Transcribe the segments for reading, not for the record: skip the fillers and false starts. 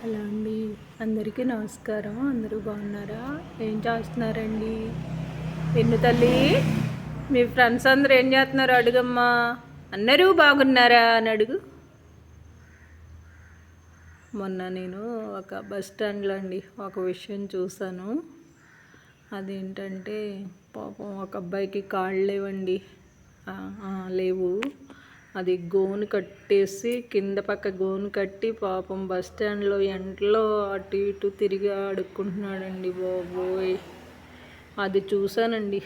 Hello అండి, అందరికీ నమస్కారం. అందరూ బాగున్నారా? ఏం చేస్తున్నారండి? ఎన్ను తల్లి, మీ ఫ్రెండ్స్ అందరూ ఏం చేస్తున్నారు అడుగమ్మా. అందరూ బాగున్నారా అని అడుగు. మొన్న నేను ఒక బస్ స్టాండ్లో అండి ఒక విషయం చూశాను. అదేంటంటే పాపం ఒక అబ్బాయికి కాళ్ళు లేవండి, లేవు. అది గోను కట్టేసి కింద పక్క గోను కట్టి పాపం బస్ స్టాండ్లో ఎండలో అటు ఇటు తిరిగి అడుక్కుంటున్నాడండి బాబోయ్. అది చూశానండి.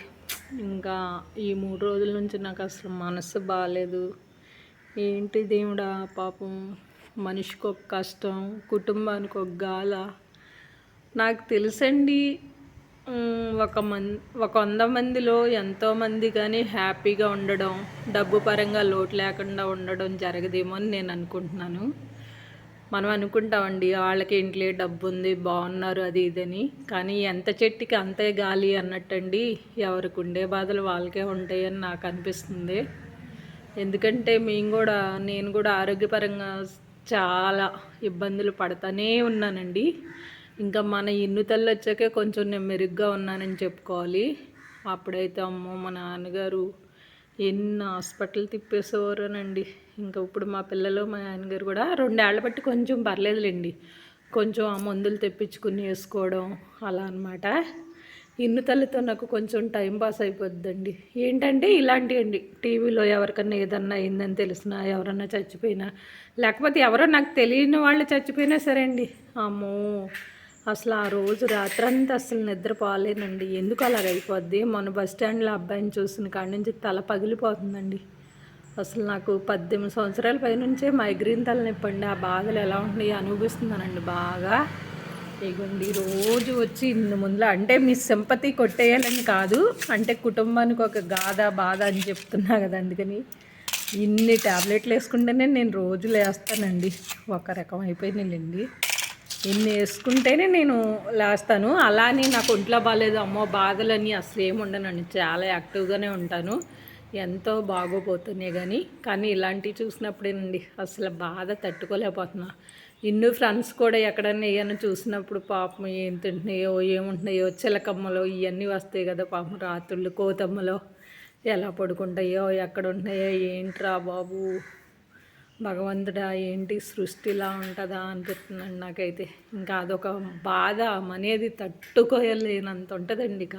ఇంకా ఈ 3 రోజుల నుంచి నాకు అసలు మనసు బాగాలేదు. ఏంటి దేవుడా, పాపం మనిషికి ఒక కష్టం, కుటుంబానికి ఒక గాల. నాకు తెలుసండి, ఒక 100 మందిలో ఎంతోమంది కానీ హ్యాపీగా ఉండడం, డబ్బు పరంగా లోటు లేకుండా ఉండడం జరగదేమో అని నేను అనుకుంటున్నాను. మనం అనుకుంటామండి వాళ్ళకి ఇంట్లో డబ్బు ఉంది, బాగున్నారు, అది ఇదని. కానీ ఎంత చెట్టుకి అంతే గాలి అన్నట్టండి, ఎవరికి ఉండే బాధలు వాళ్ళకే ఉంటాయని నాకు అనిపిస్తుంది. ఎందుకంటే నేను కూడా ఆరోగ్యపరంగా చాలా ఇబ్బందులు పడతానే ఉన్నానండి. ఇంకా మన ఇన్ను తల్లి వచ్చాకే కొంచెం నేను మెరుగ్గా ఉన్నానని చెప్పుకోవాలి. అప్పుడైతే అమ్మో, మా నాన్నగారు ఎన్ని హాస్పిటల్ తిప్పేసేవారోనండి. ఇంకా ఇప్పుడు మా పిల్లలు మా నాన్నగారు కూడా 2 ఏళ్ళ బట్టి కొంచెం పర్లేదులేండి, కొంచెం ఆ మందులు తెప్పించుకుని వేసుకోవడం అలా అనమాట. ఇన్ను తల్లితో నాకు కొంచెం టైం పాస్ అయిపోద్దండి. ఏంటంటే ఇలాంటివండి, టీవీలో ఎవరికన్నా ఏదన్నా అయిందని తెలిసినా, ఎవరన్నా చచ్చిపోయినా, లేకపోతే ఎవరో నాకు తెలియని వాళ్ళు చచ్చిపోయినా సరే అండి, అమ్మో అసలు ఆ రోజు రాత్రంతా అసలు నిద్రపోలేనండి. ఎందుకు అలాగ అయిపోద్ది? మొన్న బస్ స్టాండ్లో అబ్బాయిని చూసిన కాడి నుంచి తల పగిలిపోతుందండి. అసలు నాకు 18 సంవత్సరాల పైనుంచే మైగ్రేన్ తలనొప్పి అండి. ఆ బాధలు ఎలా ఉంటున్నాయి అనుభవిస్తున్నానండి బాగా. ఇగోండి రోజు వచ్చి ఇన్ని ముందులో, అంటే మీ సింపతి కొట్టేయాలని కాదు, అంటే కుటుంబానికి ఒక బాధ అని చెప్తున్నా కదా, అందుకని ఇన్ని ట్యాబ్లెట్లు వేసుకుంటేనే నేను రోజు లేస్తానండి. ఒక రకం అయిపోయినాయండి. ఇన్ని వేసుకుంటేనే నేను లేస్తాను. అలానే నాకు ఒంట్లో బాగాలేదు, అమ్మో బాధలని అసలు ఏమి ఉండనండి. చాలా యాక్టివ్గానే ఉంటాను, ఎంతో బాగోపోతున్నాయి కానీ ఇలాంటివి చూసినప్పుడేనండి అసలు బాధ తట్టుకోలేకపోతున్నా. ఇన్ని ఫ్రెండ్స్ కూడా ఎక్కడన్నా ఏమైనా చూసినప్పుడు పాపం ఏం తింటున్నాయో ఏముంటున్నాయో, చిలకమ్మలో ఇవన్నీ వస్తాయి కదా పాపం, రాత్రుళ్ళు కోతమ్మలో ఎలా పడుకుంటాయో, ఎక్కడ ఉంటున్నాయో, ఏంట్రా బాబు భగవంతుడా, ఏంటి సృష్టి ఇలా ఉంటుందా అనిపిస్తుందండి నాకైతే. ఇంకా అదొక బాధ అనేది తట్టుకోలేనంత ఉంటుందండి. ఇక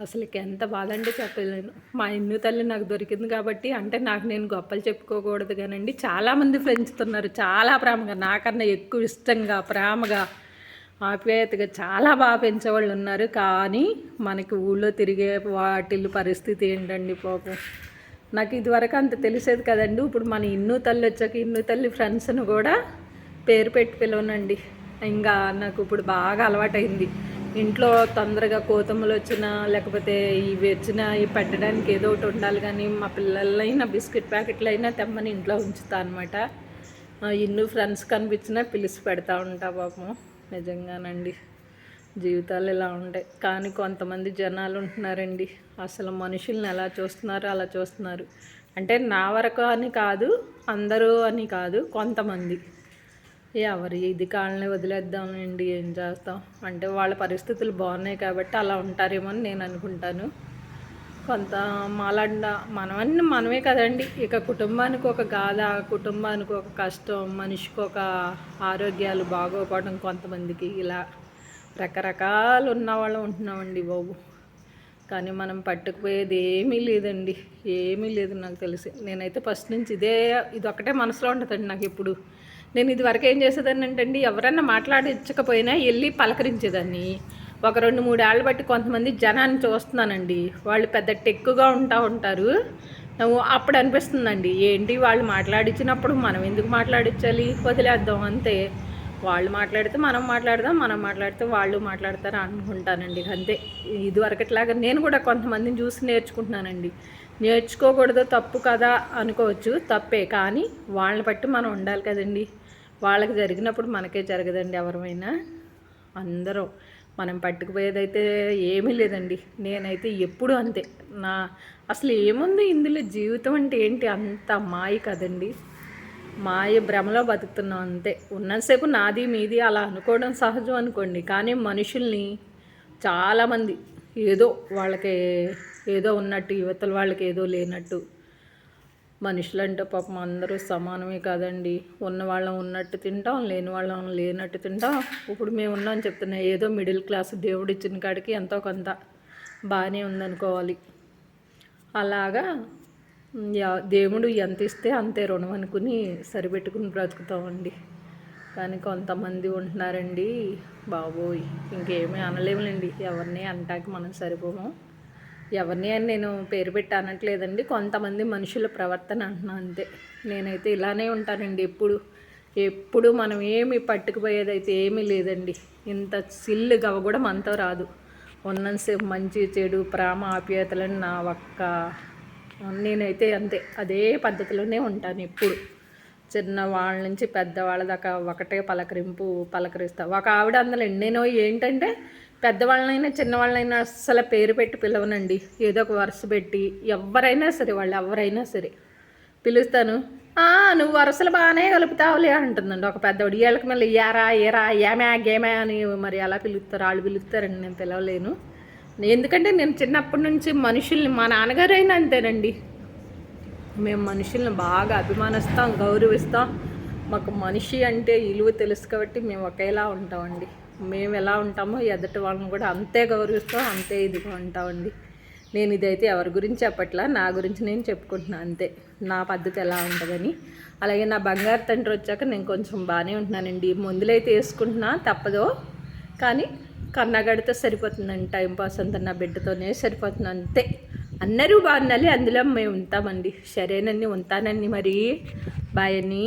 అసలుకి ఎంత బాధ అంటే చెప్పలేను. మా ఇన్ను తల్లి నాకు దొరికింది కాబట్టి, అంటే నాకు నేను గొప్పలు చెప్పుకోకూడదు కానండి, చాలామంది పెంచుతున్నారు చాలా ప్రేమగా, నాకన్నా ఎక్కువ ఇష్టంగా, ప్రేమగా, ఆప్యాయతగా చాలా బాగా పెంచేవాళ్ళు ఉన్నారు. కానీ మనకి ఊళ్ళో తిరిగే వాటిల్లు పరిస్థితి ఏంటండి పాపం. నాకు ఇదివరకు అంత తెలిసేది కదండి. ఇప్పుడు మన ఇన్ను తల్లి వచ్చాక ఇన్ను తల్లి ఫ్రెండ్స్ను కూడా పేరు పెట్టి పిలవనండి. ఇంకా నాకు ఇప్పుడు బాగా అలవాటైంది. ఇంట్లో తొందరగా కోతమ్మలు వచ్చినా, లేకపోతే ఇవి వచ్చినా ఇవి పెట్టడానికి ఏదో ఒకటి ఉండాలి. కానీ మా పిల్లలైనా బిస్కెట్ ప్యాకెట్లు అయినా తెమ్మని ఇంట్లో ఉంచుతా అనమాట. ఇన్ను ఫ్రెండ్స్ కనిపించినా పిలిచి పెడతా ఉంటా పాపం. నిజంగానండి, జీవితాలు ఇలా ఉంటాయి. కానీ కొంతమంది జనాలు ఉంటున్నారండి, అసలు మనుషుల్ని ఎలా చూస్తున్నారో అలా చూస్తున్నారు. అంటే నా వరకు అని కాదు, అందరూ అని కాదు, కొంతమంది. ఎవరి ఇది కాళ్ళని వదిలేద్దామండి, ఏం చేస్తాం. అంటే వాళ్ళ పరిస్థితులు బాగున్నాయి కాబట్టి అలా ఉంటారేమో అని నేను అనుకుంటాను. కొంత మాలాండ మనమే కదండి. ఇక కుటుంబానికి ఒక గాథ, కుటుంబానికి ఒక కష్టం, మనిషికి ఒక ఆరోగ్యాలు బాగోపోవడం, కొంతమందికి ఇలా రకరకాలు ఉన్నవాళ్ళం ఉంటున్నామండి బాబు. కానీ మనం పట్టుకుపోయేది ఏమీ లేదండి, ఏమీ లేదు నాకు తెలిసి. నేనైతే ఫస్ట్ నుంచి ఇది ఒకటే మనసులో ఉంటుందండి నాకు ఎప్పుడు. నేను ఇదివరకు ఏం చేసేదాన్ని అంటే, ఎవరన్నా మాట్లాడించకపోయినా వెళ్ళి పలకరించేదాన్ని. ఒక 2-3 ఏళ్ళు బట్టి కొంతమంది జనాన్ని చూస్తున్నానండి, వాళ్ళు పెద్ద టెక్కుగా ఉంటారు. అప్పుడు అనిపిస్తుందండి, ఏంటి వాళ్ళు మాట్లాడించినప్పుడు మనం ఎందుకు మాట్లాడించాలి, వదిలేద్దాం అంతే. వాళ్ళు మాట్లాడితే మనం మాట్లాడదాం, మనం మాట్లాడితే వాళ్ళు మాట్లాడతారు అనుకుంటానండి, అంతే. ఇదివరకట్లాగా నేను కూడా కొంతమందిని చూసి నేర్చుకుంటున్నానండి. నేర్చుకోకూడదు, తప్పు కదా అనుకోవచ్చు, తప్పే. కానీ వాళ్ళని బట్టి మనం ఉండాలి కదండి. వాళ్ళకి జరిగినప్పుడు మనకే జరగదండి ఎవరమైనా. అందరం మనం పట్టుకుపోయేదైతే ఏమీ లేదండి. నేనైతే ఎప్పుడు అంతే. అసలు ఏముంది ఇందులో, జీవితం అంటే ఏంటి, అంత మాయ కదండి. మాయ భ్రమలో బతుకుతున్నాం అంతే. ఉన్నంతసేపు నాది మీది అలా అనుకోవడం సహజం అనుకోండి, కానీ మనుషుల్ని చాలామంది ఏదో వాళ్ళకి ఏదో ఉన్నట్టు, యువతల వాళ్ళకి ఏదో లేనట్టు. మనుషులంటే పాపం అందరూ సమానమే కాదండి. ఉన్నవాళ్ళం ఉన్నట్టు తింటాం, లేని వాళ్ళం లేనట్టు తింటాం. ఇప్పుడు మేము ఉన్నాం చెప్తున్నా, ఏదో మిడిల్ క్లాస్ దేవుడు ఇచ్చిన కాడికి ఎంతో కొంత బాగానే ఉందనుకోవాలి. అలాగా దేవుడు ఎంత ఇస్తే అంతే రుణం అనుకుని సరిపెట్టుకుని బ్రతుకుతామండి. కానీ కొంతమంది ఉంటున్నారండి బాబోయ్, ఇంకేమీ అనలేములేండి. ఎవరిని అంటాక మనం సరిపోము. ఎవరిని అని నేను పేరు పెట్టి అనట్లేదండి, కొంతమంది మనుషుల ప్రవర్తన అంటున్నా అంతే. నేనైతే ఇలానే ఉంటానండి ఎప్పుడు మనం ఏమి పట్టుకుపోయేదైతే ఏమీ లేదండి. ఇంత సిల్లు గవ కూడా మనతో రాదు. ఉన్నంతసేపు మంచి చెడు ప్రేమ ఆప్యాయతలని నా ఒక్క నేనైతే అంతే అదే పద్ధతిలోనే ఉంటాను. ఎప్పుడు చిన్నవాళ్ళ నుంచి పెద్దవాళ్ళ దాకా ఒకటే పలకరిస్తా. ఒక ఆవిడ అందులో నేను ఏంటంటే పెద్దవాళ్ళనైనా చిన్నవాళ్ళనైనా అస్సలు పేరు పెట్టి పిలవనండి. ఏదో ఒక వరుస పెట్టి ఎవరైనా సరే, వాళ్ళు ఎవరైనా సరే పిలుస్తాను. నువ్వు వరుసలు బాగానే కలుపుతావులే అంటుందండి ఒక పెద్దవాడు. ఏళ్ళకి మళ్ళీ ఏరా ఏమే గేమే అని మరి ఎలా పిలుస్తారు, వాళ్ళు పిలుస్తారండి. నేను పిలవలేను, ఎందుకంటే నేను చిన్నప్పటి నుంచి మనుషుల్ని, మా నాన్నగారు అయినా అంతేనండి, మేము మనుషుల్ని బాగా అభిమానిస్తాం, గౌరవిస్తాం. మాకు మనిషి అంటే విలువ తెలుసు కాబట్టి మేము ఒకేలా ఉంటామండి. మేము ఎలా ఉంటామో ఎదుటి వాళ్ళని కూడా అంతే గౌరవిస్తాం, అంతే ఇదిగా ఉంటామండి. నేను ఇదైతే ఎవరి గురించి చెప్పట్లా, నా గురించి నేను చెప్పుకుంటున్నాను అంతే, నా పద్ధతి ఎలా ఉంటుందని. అలాగే నా బంగారు తండ్రి వచ్చాక నేను కొంచెం బాగానే ఉంటున్నానండి. మందులైతే వేసుకుంటున్నా, తప్పదో, కానీ కన్నగడితో సరిపోతుందండి. టైంపాస్ అంతా నా బిడ్డతోనే సరిపోతుంది అంతే. అందరూ బాగుండాలి, అందులో మేము ఉంటామండి. సరేనండి, ఉంటానండి, మరి బాయ్ అని.